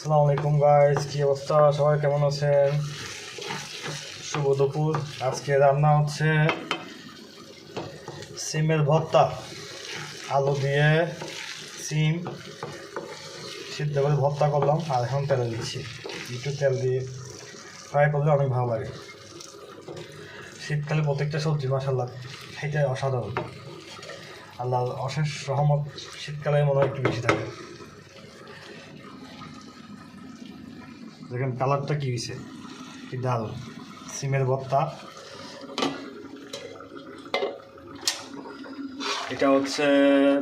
আসসালামু আলাইকুম গাইস, কি অবস্থা? সবাই কেমন আছেন? শুভ দুপুর। আজকে রান্না হচ্ছে সিমের ভর্তা। আলু দিয়ে সিম সিদ্ধ করে ভর্তা করলাম, আর এখন তেলে দিচ্ছি। একটু তেল দিয়ে ফ্রাই করলে অনেক ভালো লাগে। শীতকালে প্রত্যেকটা সবজি মাশাআল্লাহ খেতে অসাধারণ। আল্লাহ অশেষ রহমত শীতকালে মনে হয় একটু বেশি থাকে। দেখেন কালারটা কী হয়েছে, কি ডাল সিমের ভর্তা। এটা হচ্ছে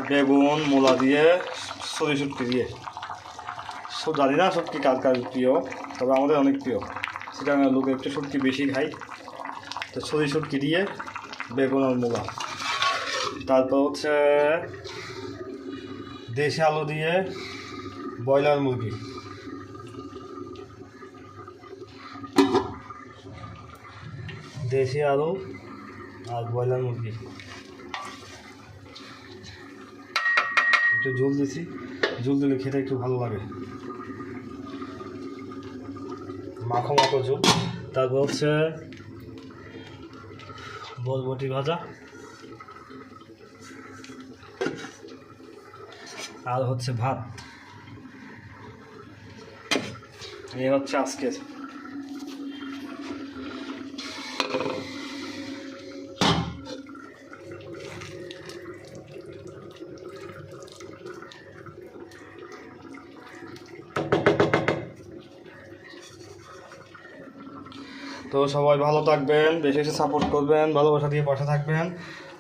বেগুন মূলা দিয়ে সরি শুটকি দিয়ে। জানি না শুটকি কার কার প্রিয়, তবে আমাদের অনেক প্রিয়। সেটা লোকে একটু শুটকি বেশি খাই, তো সরি শুটকি দিয়ে বেগুন আর মূলা। তারপর হচ্ছে দেশি আলু দিয়ে ব্রয়লার মুরগি। দেশি আলু আর ব্রয়লার মুরগি একটু ঝোল দিছি, ঝোল দিলে খেতে একটু ভালো লাগে, মাখো মাখো ঝোল। তারপর হচ্ছে বরবটি ভাজা, আর হচ্ছে ভাত। এই হচ্ছে আজকে। তো সবাই ভালো থাকবেন, বেশি বেশি সাপোর্ট করবেন, ভালোবাসা দিয়ে পাশে থাকবেন।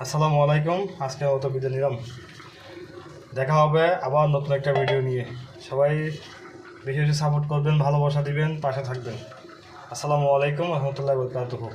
আসসালামু আলাইকুম। আজকে অত বিদায় নিলাম, দেখা হবে আবার নতুন একটা ভিডিও নিয়ে। সবাই বেশি বেশি সাপোর্ট করবেন, ভালোবাসা দিবেন, পাশে থাকবেন। আসসালামু আলাইকুম রহমতুল্লাহি ওয়া বারাকাতুহু।